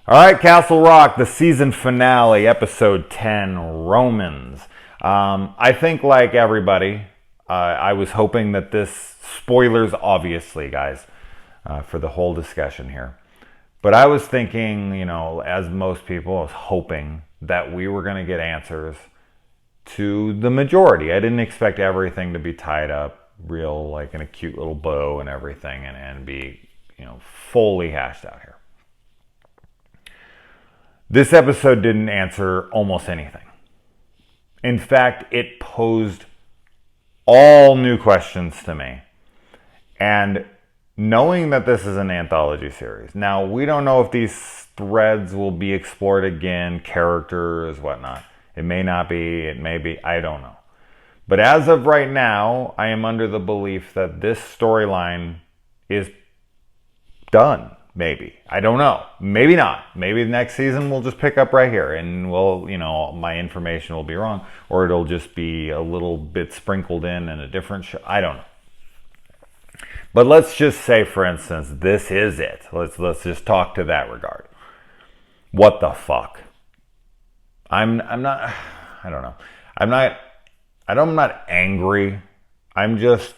All right, Castle Rock, the season finale, episode 10, Romans. I think, like everybody, I was hoping that this, spoilers obviously, guys, for the whole discussion here. But I was thinking, as most people, I was hoping that we were going to get answers to the majority. I didn't expect everything to be tied up real, like in a cute little bow and everything, and be, fully hashed out here. This episode didn't answer almost anything. In fact, it posed all new questions to me. And knowing that this is an anthology series, now we don't know if these threads will be explored again, characters, whatnot. It may not be, it may be, I don't know. But as of right now, I am under the belief that this storyline is done. Maybe. I don't know. Maybe not. Maybe the next season we'll just pick up right here and my information will be wrong, or it'll just be a little bit sprinkled in a different show. I don't know. But let's just say, for instance, this is it. Let's just talk to that regard. What the fuck? I'm not angry. I'm just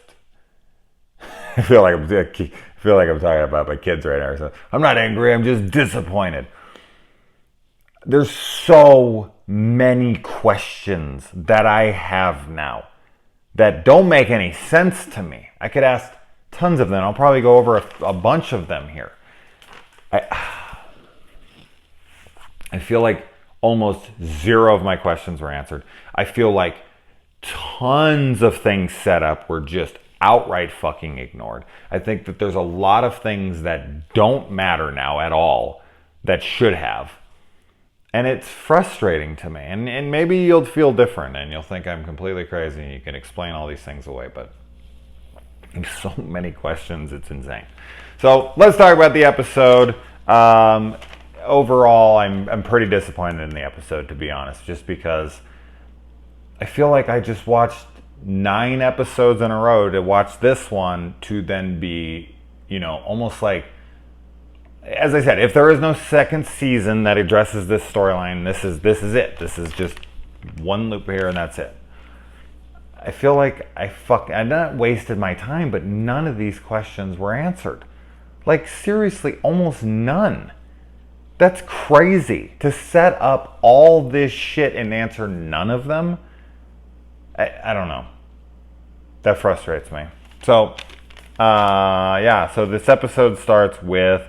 I feel like I'm talking about my kids right now. So I'm not angry. I'm just disappointed. There's so many questions that I have now that don't make any sense to me. I could ask tons of them. I'll probably go over a bunch of them here. I feel like almost zero of my questions were answered. I feel like tons of things set up were just outright fucking ignored. I think that there's a lot of things that don't matter now at all that should have. And it's frustrating to me. And maybe you'll feel different and you'll think I'm completely crazy and you can explain all these things away. But there's so many questions, it's insane. So let's talk about the episode. Overall, I'm pretty disappointed in the episode, to be honest, just because I feel like I just watched 9 episodes in a row to watch this one to then be, almost like, as I said, if there is no second season that addresses this storyline, this is it. This is just one loop here and that's it. I feel like I not wasted my time, but none of these questions were answered. Like, seriously, almost none. That's crazy. To set up all this shit and answer none of them, I don't know. That frustrates me. So, so this episode starts with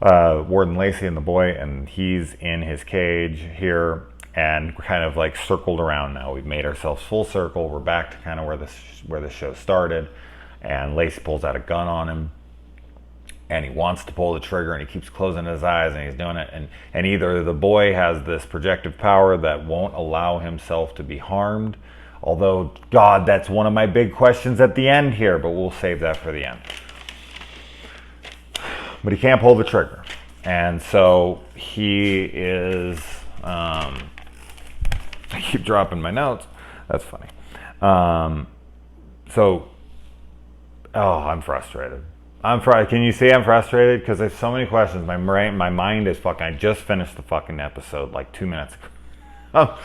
Warden Lacey and the boy, and he's in his cage here, and we're kind of like circled around now. We've made ourselves full circle. We're back to kind of where the show started, and Lacey pulls out a gun on him, and he wants to pull the trigger, and he keeps closing his eyes, and he's doing it, and either the boy has this projective power that won't allow himself to be harmed. Although, God, that's one of my big questions at the end here, but we'll save that for the end. But he can't pull the trigger. And so he is... I keep dropping my notes. That's funny. I'm frustrated. Can you see I'm frustrated? Because there's so many questions. My mind is fucking... I just finished the fucking episode like 2 minutes ago.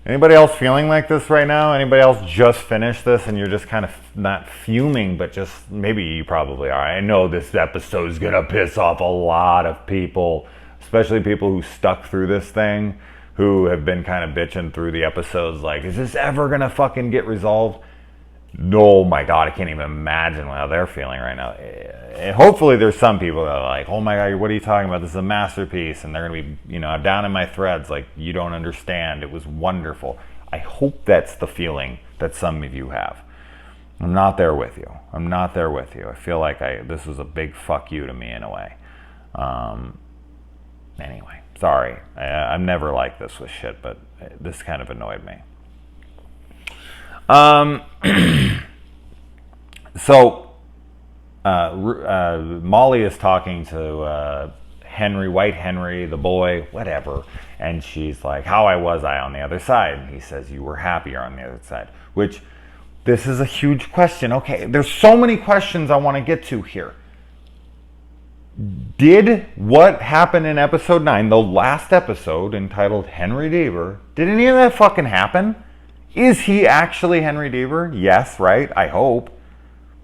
Anybody else feeling like this right now? Anybody else just finished this and you're just kind of not fuming, but just maybe you probably are. I know this episode is going to piss off a lot of people, especially people who stuck through this thing, who have been kind of bitching through the episodes like, is this ever going to fucking get resolved? Oh my God, I can't even imagine how they're feeling right now. And hopefully there's some people that are like, oh my God, what are you talking about? This is a masterpiece. And they're going to be, down in my threads like, you don't understand. It was wonderful. I hope that's the feeling that some of you have. I'm not there with you. I feel like this was a big fuck you to me in a way. Anyway, sorry. I'm never like this with shit, but this kind of annoyed me. So Molly is talking to White Henry, the boy, whatever, and she's like, how was I on the other side? And he says, you were happier on the other side, which this is a huge question. Okay, there's so many questions I want to get to here. Did what happened in episode 9, the last episode entitled Henry Deaver, did any of that fucking happen? Is he actually Henry Deaver? Yes, right? I hope.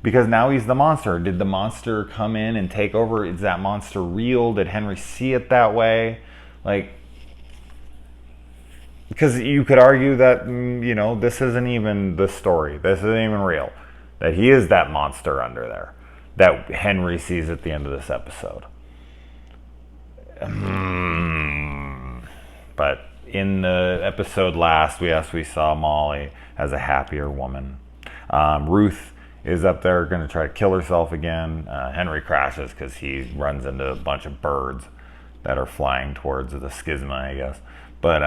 Because now he's the monster. Did the monster come in and take over? Is that monster real? Did Henry see it that way? Like, because you could argue that, this isn't even the story. This isn't even real. That he is that monster under there that Henry sees at the end of this episode. But in the episode last, we saw Molly as a happier woman. Ruth is up there going to try to kill herself again. Henry crashes because he runs into a bunch of birds that are flying towards the schism, I guess. But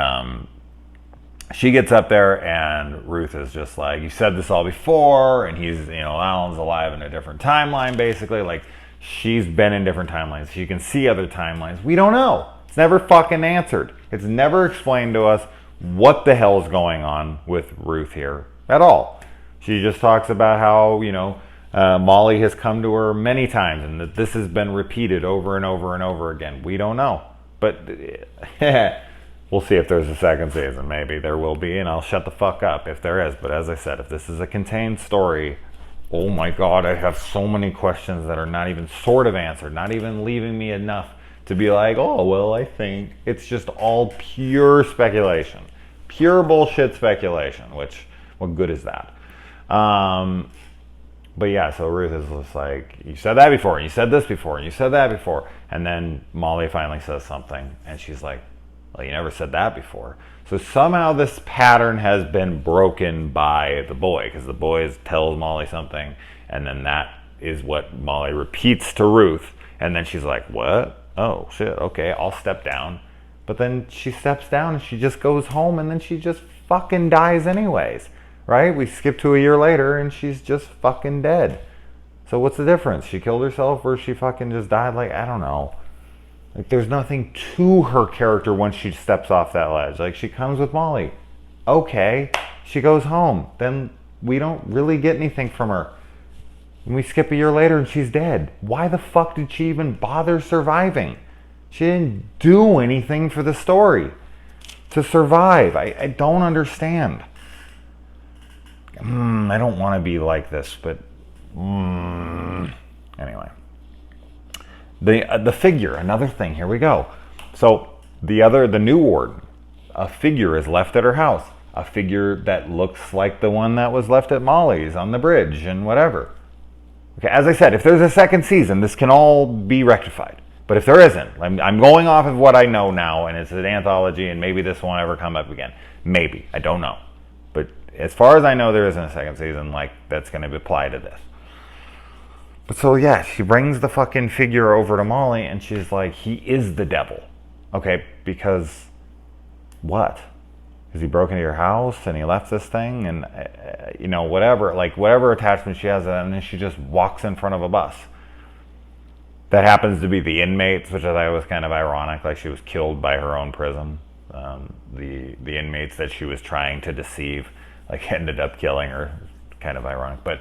she gets up there and Ruth is just like, you said this all before, and he's, Alan's alive in a different timeline, basically. Like, she's been in different timelines. She can see other timelines. We don't know. It's never fucking answered. It's never explained to us what the hell is going on with Ruth here at all. She just talks about how, Molly has come to her many times and that this has been repeated over and over and over again. We don't know. But we'll see if there's a second season. Maybe there will be, and I'll shut the fuck up if there is. But as I said, if this is a contained story, oh my God, I have so many questions that are not even sort of answered, not even leaving me enough to be like, oh, well, I think. It's just all pure speculation. Pure bullshit speculation, which, what good is that? But yeah, so Ruth is just like, you said that before, and you said this before, and you said that before. And then Molly finally says something, and she's like, well, you never said that before. So somehow this pattern has been broken by the boy, because the boy tells Molly something, and then that is what Molly repeats to Ruth. And then she's like, what? Oh, shit, okay, I'll step down. But then she steps down, and she just goes home, and then she just fucking dies anyways. Right? We skip to a year later and she's just fucking dead. So what's the difference? She killed herself or she fucking just died? Like, I don't know. Like, there's nothing to her character once she steps off that ledge. Like, she comes with Molly. Okay. She goes home. Then we don't really get anything from her. And we skip a year later and she's dead. Why the fuck did she even bother surviving? She didn't do anything for the story to survive. I don't understand. I don't want to be like this, but anyway. The figure, another thing. Here we go. So the new warden, a figure is left at her house. A figure that looks like the one that was left at Molly's on the bridge and whatever. Okay, as I said, if there's a second season, this can all be rectified. But if there isn't, I'm going off of what I know now, and it's an anthology, and maybe this won't ever come up again. Maybe. I don't know. But as far as I know, there isn't a second season that's going to apply to this. But so yeah, she brings the fucking figure over to Molly and she's like, he is the devil. Okay, because what? Because he broke into your house and he left this thing and, whatever attachment she has, and then she just walks in front of a bus. That happens to be the inmates, which I thought was kind of ironic, like she was killed by her own prison. The inmates that she was trying to deceive ended up killing her. Kind of ironic, but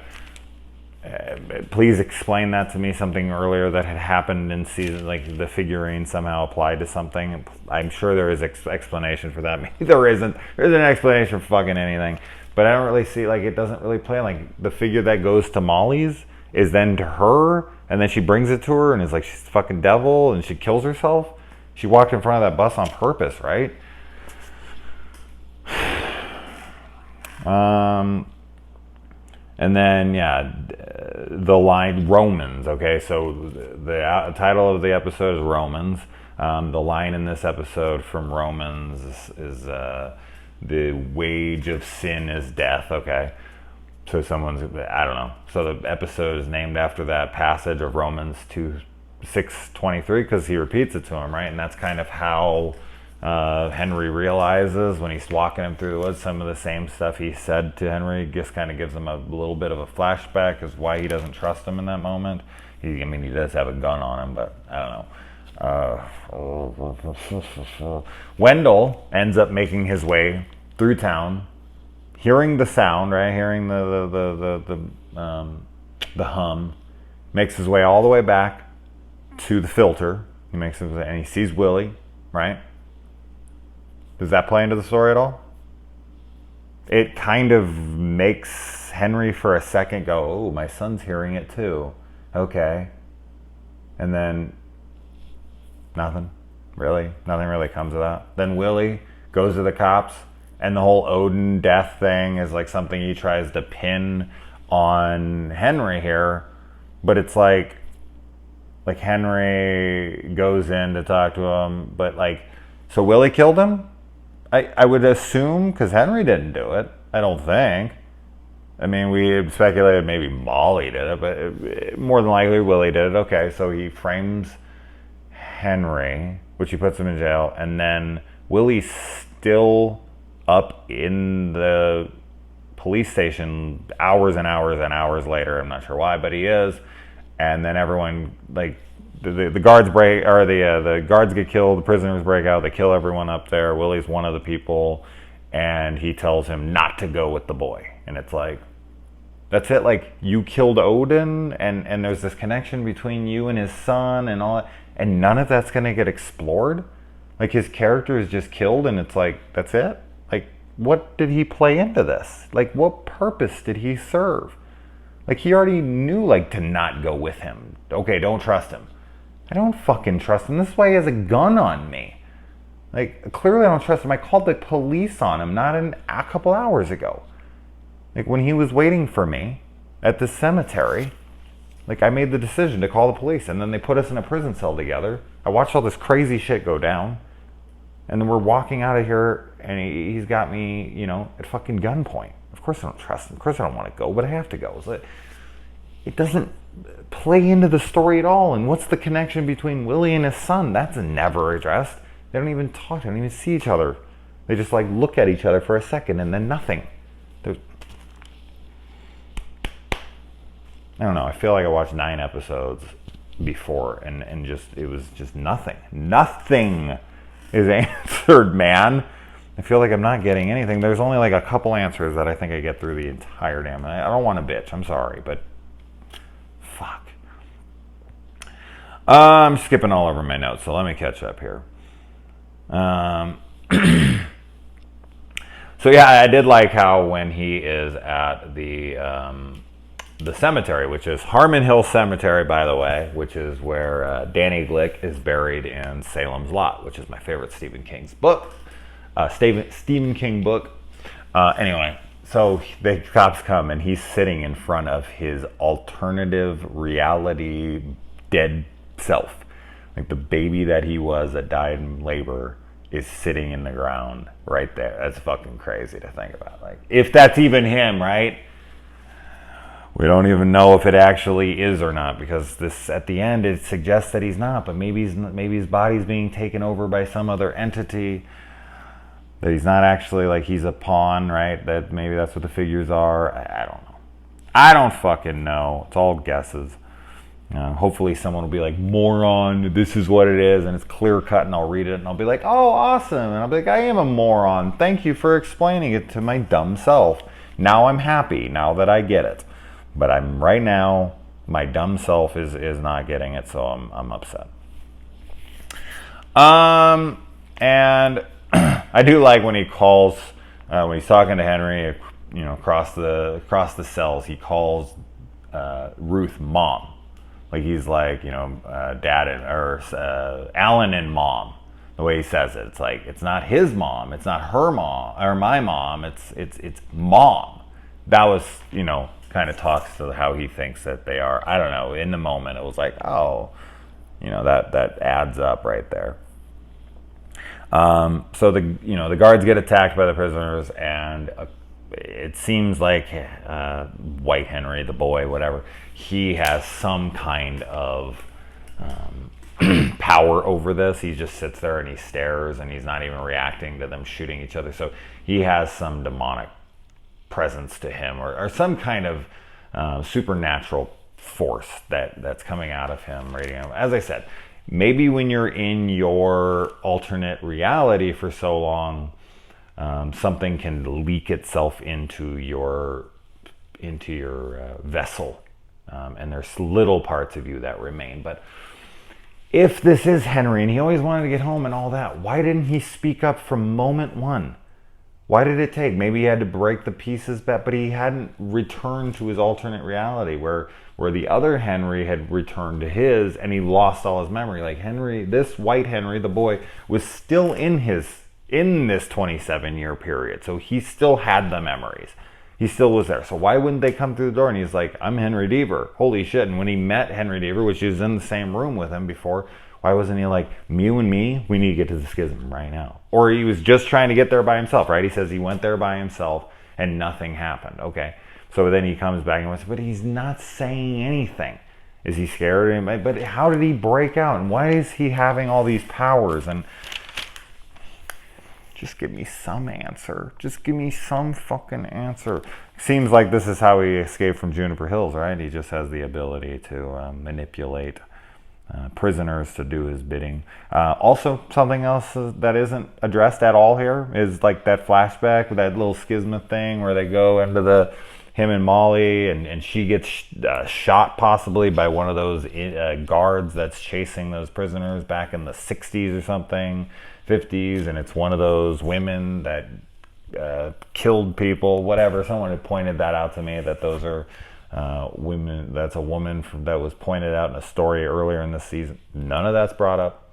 please explain that to me. Something earlier that had happened in season, like the figurine somehow applied to something. I'm sure there is explanation for that. Maybe there isn't. There isn't an explanation for fucking anything, but I don't really see, it doesn't really play. Like, the figure that goes to Molly's is then to her, and then she brings it to her and is like, she's the fucking devil, and she kills herself. She walked in front of that bus on purpose, right? And then, the line Romans, okay? So the title of the episode is Romans. The line in this episode from Romans is the wage of sin is death, okay? So I don't know. So the episode is named after that passage of Romans 2:6-23 because he repeats it to him, right? And that's kind of how Henry realizes when he's walking him through the woods, some of the same stuff he said to Henry just kind of gives him a little bit of a flashback as why he doesn't trust him in that moment. He does have a gun on him, but I don't know. Wendell ends up making his way through town, hearing the sound, right? Hearing the hum, makes his way all the way back to the filter. He makes him, and he sees Willie, right? Does that play into the story at all? It kind of makes Henry for a second go, oh, my son's hearing it too. Okay. And then nothing. Really? Nothing really comes of that. Then Willie goes to the cops, and the whole Odin Death thing is like something he tries to pin on Henry here. But it's like Henry goes in to talk to him, but like, so Willie killed him? I would assume, because Henry didn't do it. I don't think. I mean, we had speculated maybe Molly did it, but more than likely Willie did it. Okay, so he frames Henry, which he puts him in jail, and then Willie's still up in the police station hours and hours and hours later. I'm not sure why, but he is. And then everyone, like, the guards break, or the guards get killed, the prisoners break out, they kill everyone up there. Willie's one of the people, and he tells him not to go with the boy. And it's like, that's it, like, you killed Odin, and there's this connection between you and his son and all that, and none of that's going to get explored? Like, his character is just killed, and it's like, that's it? Like, what did he play into this? Like, what purpose did he serve? Like, he already knew, like, to not go with him. Okay, don't trust him. I don't fucking trust him. This is why he has a gun on me. Like, clearly I don't trust him. I called the police on him not a couple hours ago. Like, when he was waiting for me at the cemetery, like, I made the decision to call the police, and then they put us in a prison cell together. I watched all this crazy shit go down, and then we're walking out of here, and he's got me, you know, at fucking gunpoint. Of course I don't trust him. Of course I don't want to go, but I have to go. So it doesn't play into the story at all. And what's the connection between Willie and his son? That's never addressed. They don't even talk. They don't even see each other. They just like look at each other for a second and then nothing. I don't know. I feel like I watched 9 episodes before and just it was just nothing. Nothing is answered, man. I feel like I'm not getting anything. There's only like a couple answers that I think I get through the entire damn. I don't want to bitch. I'm sorry, but fuck. I'm skipping all over my notes, so let me catch up here. So yeah, I did like how when he is at the cemetery, which is Harmon Hill Cemetery, by the way, which is where Danny Glick is buried in Salem's Lot, which is my favorite Stephen King's book. Stephen King book. Anyway, so the cops come and he's sitting in front of his alternative reality dead self. Like the baby that he was that died in labor is sitting in the ground right there. That's fucking crazy to think about. Like, if that's even him, right? We don't even know if it actually is or not, because this at the end it suggests that he's not, but maybe his body's being taken over by some other entity. That he's not actually, like, he's a pawn, right? That maybe that's what the figures are. I don't know. I don't fucking know. It's all guesses. Hopefully someone will be like, moron, this is what it is, and it's clear cut, and I'll read it, and I'll be like, oh, awesome. And I'll be like, I am a moron. Thank you for explaining it to my dumb self. Now I'm happy, now that I get it. But right now, my dumb self is not getting it, so I'm upset. And I do like when he calls, when he's talking to Henry, you know, across the cells, he calls Ruth mom. Like, he's like, you know, dad or Alan and mom. The way he says it, it's like, it's not his mom, it's not her mom or my mom, it's mom. That was, you know, kind of talks to how he thinks that they are. I don't know. In the moment, it was like, oh, you know, that adds up right there. So the guards get attacked by the prisoners, and it seems like White Henry, the boy, whatever, he has some kind of power over this. He just sits there and he stares, and he's not even reacting to them shooting each other. So he has some demonic presence to him, or some kind of supernatural force that's coming out of him, radiating. As I said, maybe when you're in your alternate reality for so long, something can leak itself into your vessel, and there's little parts of you that remain. But if this is Henry and he always wanted to get home and all that, why didn't he speak up from moment one? Why did it take? Maybe he had to break the pieces back, but he hadn't returned to his alternate reality where the other Henry had returned to his and he lost all his memory. Like Henry, this white Henry, the boy, was still in this 27-year period. So he still had the memories. He still was there. So why wouldn't they come through the door? And he's like, I'm Henry Deaver. Holy shit. And when he met Henry Deaver, which he was in the same room with him before, why wasn't he like, you and me, we need to get to the schism right now? Or he was just trying to get there by himself, right? He says he went there by himself and nothing happened. Okay. So then he comes back and says, but he's not saying anything. Is he scared? But how did he break out? And why is he having all these powers? And just give me some answer. Just give me some fucking answer. Seems like this is how he escaped from Juniper Hills, right? He just has the ability to manipulate prisoners to do his bidding. Also, something else that isn't addressed at all here is like that flashback with that little schism thing where they go into him and Molly, and she gets shot possibly by one of those guards that's chasing those prisoners back in the 60s or something, 50s, and it's one of those women that killed people, whatever. Someone had pointed that out to me, that those are women. That's a woman that was pointed out in a story earlier in the season. None of that's brought up.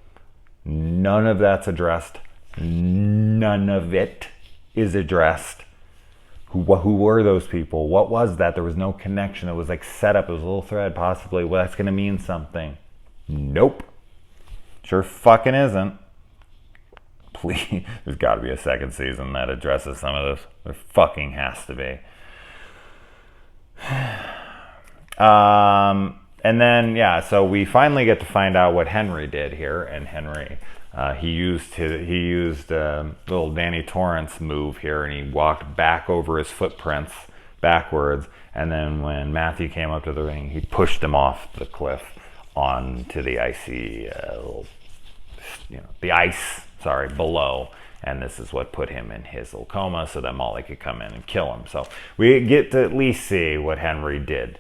None of that's addressed. None of it is addressed. Who were those people? What was that? There was no connection. It was like set up. It was a little thread, possibly. Well, that's going to mean something. Nope. Sure fucking isn't. Please, there's got to be a second season that addresses some of this. There fucking has to be. And then, yeah, so we finally get to find out what Henry did here. And Henry, he used little Danny Torrance move here, and he walked back over his footprints backwards. And then when Matthew came up to the ring, he pushed him off the cliff onto the icy, below. And this is what put him in his little coma so that Molly could come in and kill him. So we get to at least see what Henry did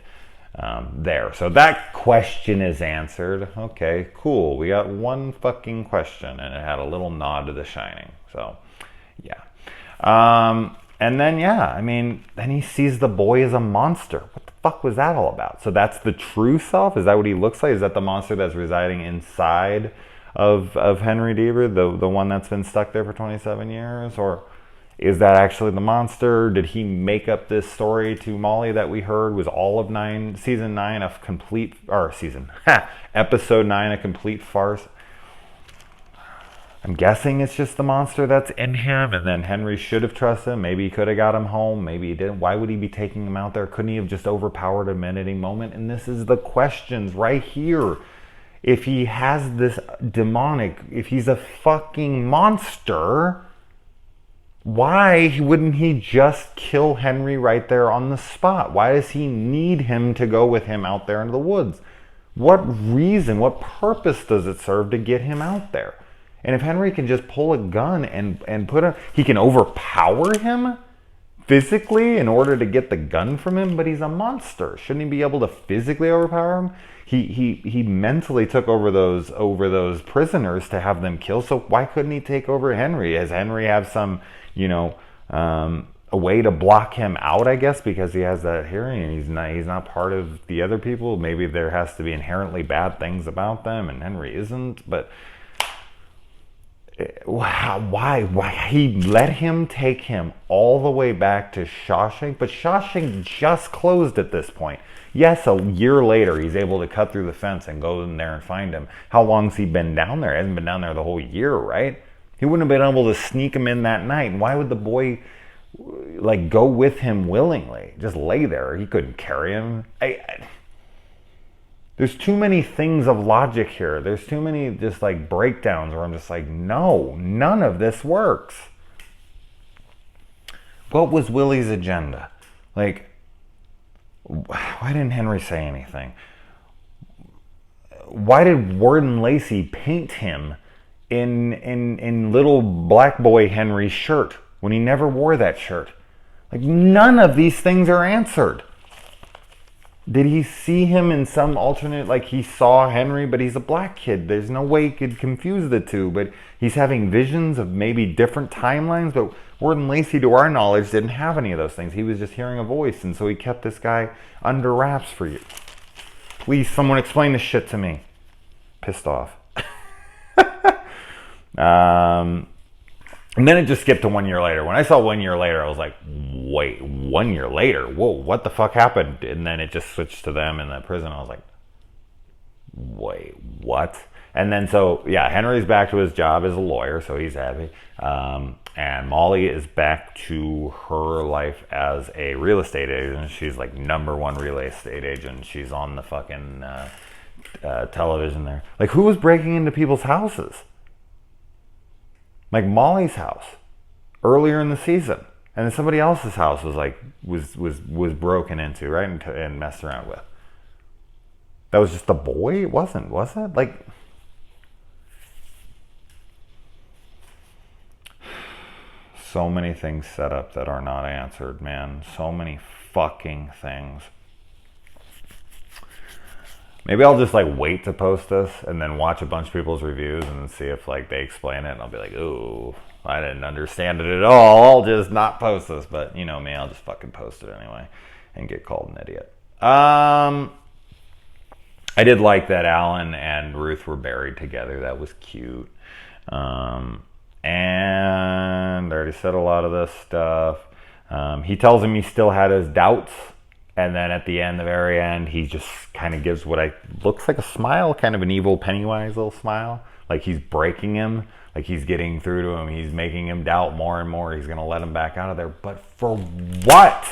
there. So that question is answered. Okay, cool. We got one fucking question, and it had a little nod to The Shining. So, yeah. And then, then he sees the boy as a monster. What the fuck was that all about? So that's the true self? Is that what he looks like? Is that the monster that's residing inside of Henry Deaver, the one that's been stuck there for 27 years? Or is that actually the monster? Did he make up this story to Molly that we heard? Was all of episode 9 a complete farce? I'm guessing it's just the monster that's in him, and then Henry should have trusted him. Maybe he could have got him home. Maybe he didn't. Why would he be taking him out there? Couldn't he have just overpowered him at any moment? And this is the questions right here. If he has this demonic, if he's a fucking monster, why wouldn't he just kill Henry right there on the spot? Why does he need him to go with him out there into the woods? What reason, what purpose does it serve to get him out there? And if Henry can just pull a gun and he can overpower him physically in order to get the gun from him, but he's a monster. Shouldn't he be able to physically overpower him? He mentally took over those prisoners to have them killed. So why couldn't he take over Henry? Does Henry have some, a way to block him out, I guess, because he has that hearing and he's not part of the other people? Maybe there has to be inherently bad things about them and Henry isn't, but why he let him take him all the way back to Shawshank? But Shawshank just closed at this point. Yes, a year later he's able to cut through the fence and go in there and find him. How long's he been down there? He hasn't been down there the whole year, right? He wouldn't have been able to sneak him in that night. Why would the boy go with him willingly? Just lay there. He couldn't carry him. There's too many things of logic here. There's too many just breakdowns where I'm just like, no, none of this works. What was Willie's agenda? Why didn't Henry say anything? Why did Warden Lacey paint him in little black boy Henry's shirt when he never wore that shirt? None of these things are answered. Did he see him in some alternate, like he saw Henry, but he's a black kid. There's no way he could confuse the two, but he's having visions of maybe different timelines, but Warden Lacey, to our knowledge, didn't have any of those things. He was just hearing a voice, and so he kept this guy under wraps for you. Please, someone explain this shit to me. Pissed off. And then it just skipped to 1 year later. When I saw 1 year later, I was like, wait, 1 year later? Whoa, what the fuck happened? And then it just switched to them in the prison. I was like, wait, what? And then so, yeah, Henry's back to his job as a lawyer, so he's happy. And Molly is back to her life as a real estate agent. She's like #1 real estate agent. She's on the fucking television there. Like, who was breaking into people's houses? Like Molly's house earlier in the season, and then somebody else's house was like was broken into, right, and messed around with. That was just the boy. It wasn't, was it? Like, so many things set up that are not answered, man. So many fucking things. Maybe I'll just like wait to post this and then watch a bunch of people's reviews and see if like they explain it, and I'll be like, ooh, I didn't understand it at all. I'll just not post this. But you know me, I'll just fucking post it anyway and get called an idiot. I did like that Alan and Ruth were buried together. That was cute. And I already said a lot of this stuff. He tells him he still had his doubts. And then at the end, the very end, he just kind of gives what looks like a smile, kind of an evil Pennywise little smile. Like he's breaking him, like he's getting through to him. He's making him doubt more and more. He's going to let him back out of there. But for what?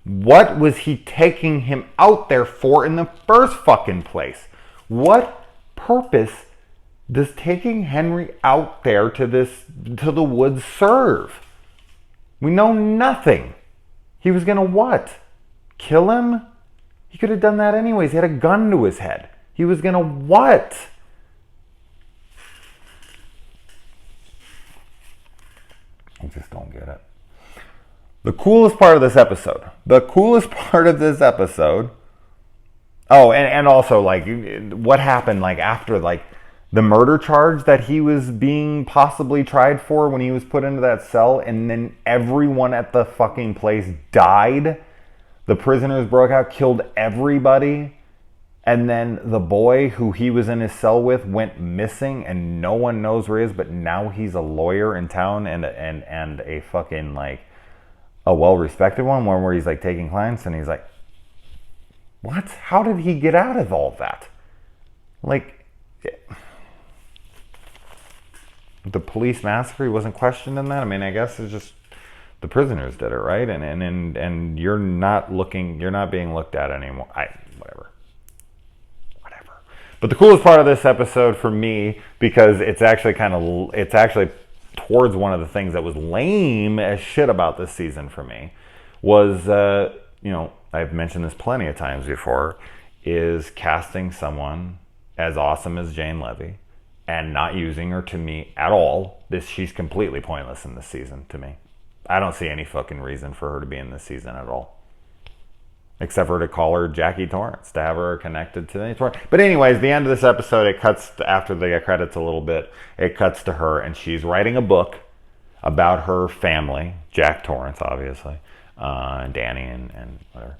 What was he taking him out there for in the first fucking place? What purpose does taking Henry out there to the woods serve? We know nothing. He was going to what? Kill him? He could have done that anyways. He had a gun to his head. He was gonna what? I just don't get it. The coolest part of this episode. Oh, and also like what happened like after like the murder charge that he was being possibly tried for when he was put into that cell, and then everyone at the fucking place died. The prisoners broke out, killed everybody, and then the boy who he was in his cell with went missing, and no one knows where he is, but now he's a lawyer in town and a fucking, like, a well-respected one where he's, like, taking clients, and he's like, what? How did he get out of all of that? Like, the police massacre, he wasn't questioned in that? I mean, I guess it's just the prisoners did it, right? And you're not being looked at anymore. Whatever. But the coolest part of this episode for me, because it's actually towards one of the things that was lame as shit about this season for me, was, I've mentioned this plenty of times before, is casting someone as awesome as Jane Levy and not using her to me at all. She's completely pointless in this season to me. I don't see any fucking reason for her to be in this season at all. Except for to call her Jackie Torrance, to have her connected to the Torrance. But anyways, the end of this episode, it cuts after the credits a little bit. It cuts to her, and she's writing a book about her family, Jack Torrance, obviously, and Danny and whatever.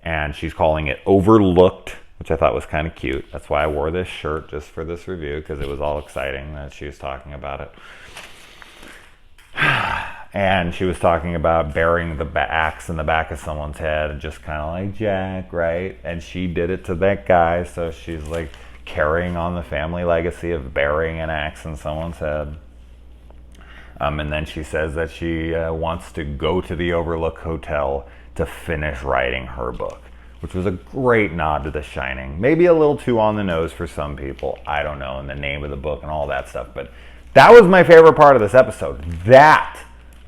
And she's calling it Overlooked, which I thought was kind of cute. That's why I wore this shirt just for this review, because it was all exciting that she was talking about it. And she was talking about burying the axe in the back of someone's head, and just kind of like Jack, right? And she did it to that guy, so she's like carrying on the family legacy of burying an axe in someone's head. And then she says that she wants to go to the Overlook Hotel to finish writing her book, which was a great nod to The Shining. Maybe a little too on the nose for some people. I don't know, and the name of the book and all that stuff, but that was my favorite part of this episode.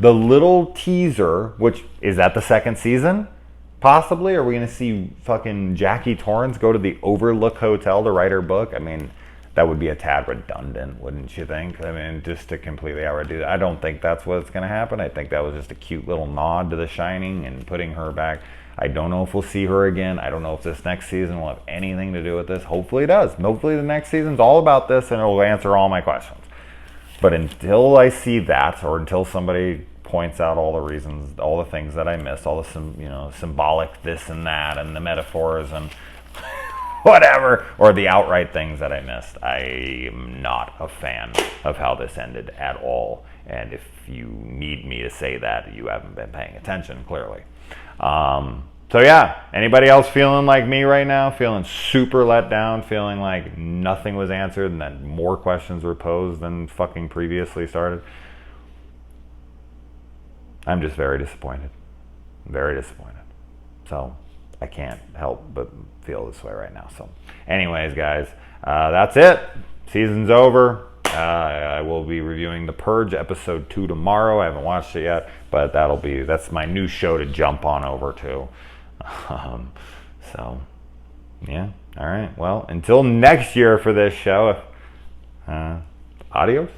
The little teaser, which is that the second season, possibly? Are we going to see fucking Jackie Torrance go to the Overlook Hotel to write her book? I mean, That would be a tad redundant, wouldn't you think? I mean, just to completely outdo that. I don't think that's what's going to happen. I think that was just a cute little nod to The Shining and putting her back. I don't know if we'll see her again. I don't know if this next season will have anything to do with this. Hopefully it does. Hopefully the next season's all about this and it'll answer all my questions. But until I see that, or until somebody points out all the reasons, all the things that I missed, all the symbolic this and that, and the metaphors and whatever, or the outright things that I missed, I am not a fan of how this ended at all. And if you need me to say that, you haven't been paying attention, clearly. So yeah, anybody else feeling like me right now? Feeling super let down? Feeling like nothing was answered and that more questions were posed than fucking previously started? I'm just very disappointed. Very disappointed. So I can't help but feel this way right now. So anyways, guys, that's it. Season's over. I will be reviewing The Purge episode 2 tomorrow. I haven't watched it yet, but that's my new show to jump on over to. So yeah, all right. Well, until next year for this show, adios.